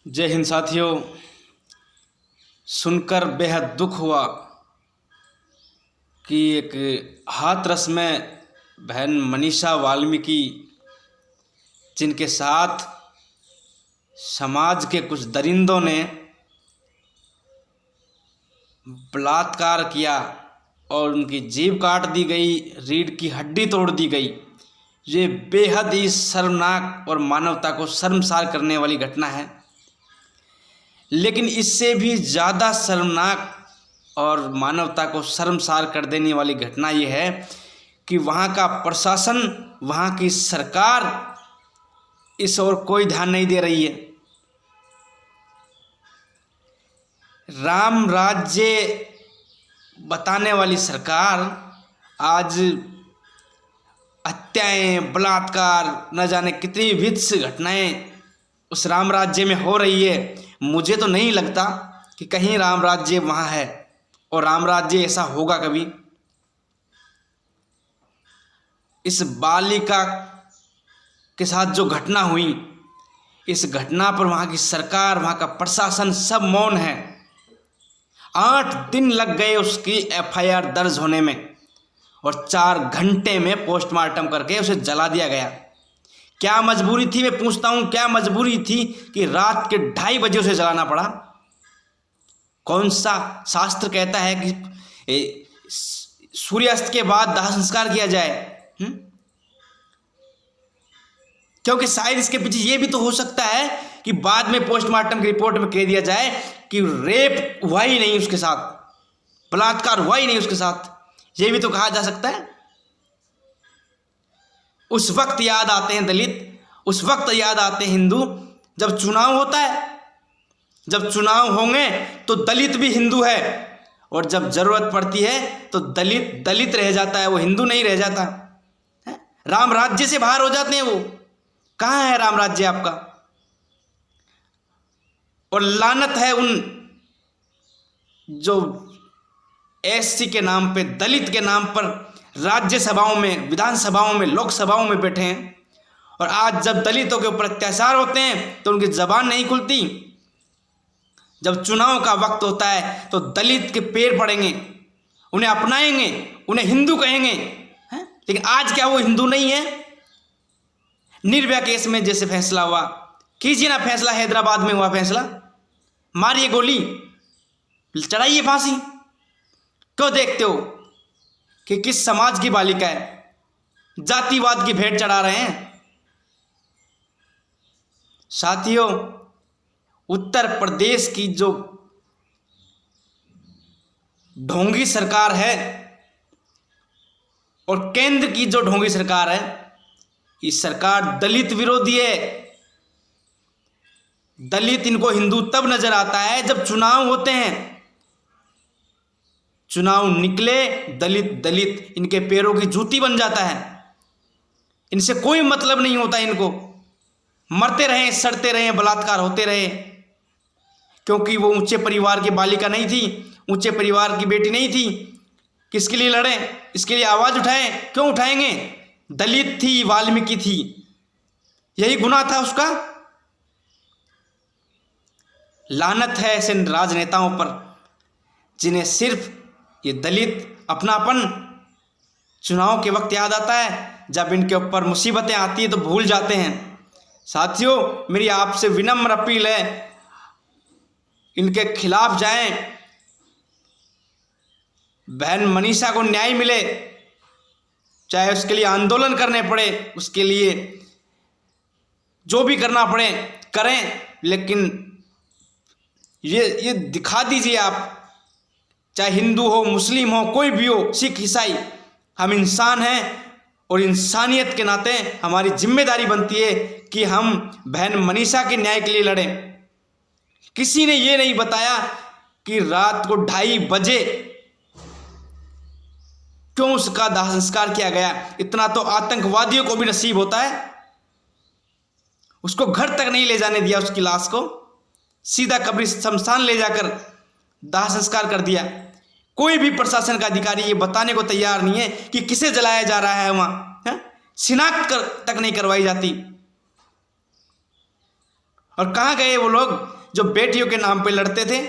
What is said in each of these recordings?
जय हिंद साथियों। सुनकर बेहद दुख हुआ कि एक हाथरस में बहन मनीषा वाल्मीकि, जिनके साथ समाज के कुछ दरिंदों ने बलात्कार किया और उनकी जीभ काट दी गई, रीढ़ की हड्डी तोड़ दी गई। ये बेहद ही शर्मनाक और मानवता को शर्मसार करने वाली घटना है। लेकिन इससे भी ज़्यादा शर्मनाक और मानवता को शर्मसार कर देने वाली घटना ये है कि वहाँ का प्रशासन, वहाँ की सरकार इस ओर कोई ध्यान नहीं दे रही है। राम राज्य बताने वाली सरकार आज हत्याएं, बलात्कार, न जाने कितनी विध्वंस घटनाएं उस राम राज्य में हो रही है। मुझे तो नहीं लगता कि कहीं राम राज्य वहाँ है और राम राज्य ऐसा होगा कभी। इस बालिका के साथ जो घटना हुई, इस घटना पर वहाँ की सरकार, वहाँ का प्रशासन सब मौन है। 8 दिन लग गए उसकी एफआईआर दर्ज होने में और 4 घंटे में पोस्टमार्टम करके उसे जला दिया गया। क्या मजबूरी थी, मैं पूछता हूँ, क्या मजबूरी थी कि रात के 2:30 बजे उसे जलाना पड़ा? कौन सा शास्त्र कहता है कि सूर्यास्त के बाद दाह संस्कार किया जाए? क्योंकि शायद इसके पीछे ये भी तो हो सकता है कि बाद में पोस्टमार्टम की रिपोर्ट में कह दिया जाए कि रेप हुआ ही नहीं उसके साथ, बलात्कार हुआ ही नहीं उसके साथ। ये भी तो कहा जा सकता है। उस वक्त याद आते हैं दलित, उस वक्त याद आते हैं हिंदू, जब चुनाव होता है। जब चुनाव होंगे तो दलित भी हिंदू है और जब जरूरत पड़ती है तो दलित दलित रह जाता है, वो हिंदू नहीं रह जाता है। राम राज्य से बाहर हो जाते हैं वो। कहाँ है राम राज्य आपका? और लानत है उन जो एससी के नाम पे, दलित के नाम पर राज्यसभाओं में, विधानसभाओं में, लोकसभाओं में बैठे हैं और आज जब दलितों के ऊपर अत्याचार होते हैं तो उनकी जबान नहीं खुलती। जब चुनाव का वक्त होता है तो दलित के पैर पड़ेंगे, उन्हें अपनाएंगे, उन्हें हिंदू कहेंगे। लेकिन आज क्या वो हिंदू नहीं है? निर्भया केस में जैसे फैसला हुआ, कीजिए ना फैसला, हैदराबाद में हुआ फैसला, मारिए गोली, चढ़ाइए फांसी। क्यों देखते हो कि किस समाज की बालिका है? जातिवाद की भेंट चढ़ा रहे हैं। साथियों, उत्तर प्रदेश की जो ढोंगी सरकार है और केंद्र की जो ढोंगी सरकार है, ये सरकार दलित विरोधी है। दलित इनको हिंदू तब नजर आता है जब चुनाव होते हैं। चुनाव निकले, दलित दलित इनके पैरों की जूती बन जाता है। इनसे कोई मतलब नहीं होता इनको। मरते रहें, सड़ते रहें, बलात्कार होते रहे, क्योंकि वो ऊंचे परिवार की बालिका नहीं थी, ऊंचे परिवार की बेटी नहीं थी। किसके लिए लड़ें? इसके लिए आवाज उठाएं। क्यों उठाएंगे? दलित थी, वाल्मीकि थी, यही गुनाह था उसका। लानत है ऐसे राजनेताओं पर जिन्हें सिर्फ ये दलित अपनापन चुनाव के वक्त याद आता है, जब इनके ऊपर मुसीबतें आती है तो भूल जाते हैं। साथियों, मेरी आपसे विनम्र अपील है, इनके खिलाफ जाएं। बहन मनीषा को न्याय मिले, चाहे उसके लिए आंदोलन करने पड़े, उसके लिए जो भी करना पड़े करें, लेकिन ये दिखा दीजिए आप, चाहे हिंदू हो, मुस्लिम हो, कोई भी हो, सिख, ईसाई, हम इंसान हैं और इंसानियत के नाते हमारी जिम्मेदारी बनती है कि हम बहन मनीषा के न्याय के लिए लड़ें। किसी ने ये नहीं बताया कि रात को 2:30 बजे क्यों उसका दाह संस्कार किया गया। इतना तो आतंकवादियों को भी नसीब होता है। उसको घर तक नहीं ले जाने दिया, उसकी लाश को सीधा कब्र शमशान ले जाकर दाह संस्कार कर दिया। कोई भी प्रशासन का अधिकारी ये बताने को तैयार नहीं है कि किसे जलाया जा रहा है वहां। शिनाख्त तक नहीं करवाई जाती। और कहाँ गए वो लोग जो बेटियों के नाम पे लड़ते थे?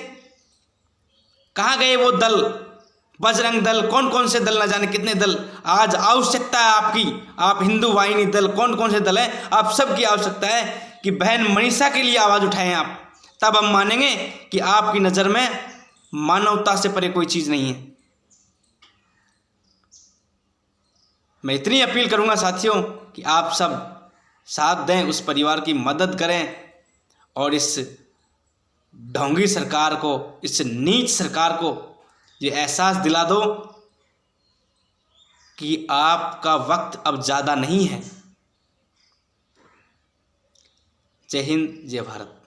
कहाँ गए वो दल, बजरंग दल, कौन कौन से दल, न जाने कितने दल। आज आवश्यकता है आपकी, आप हिंदू वाहिनी दल, कौन कौन से दल हैं, आप सबकी आवश्यकता है कि बहन मनीषा के लिए आवाज़ उठाएं आप, तब हम मानेंगे कि आपकी नज़र में मानवता से परे कोई चीज़ नहीं है। मैं इतनी अपील करूंगा साथियों कि आप सब साथ दें, उस परिवार की मदद करें और इस ढोंगी सरकार को, इस नीच सरकार को ये एहसास दिला दो कि आपका वक्त अब ज़्यादा नहीं है। जय हिंद, जय भारत।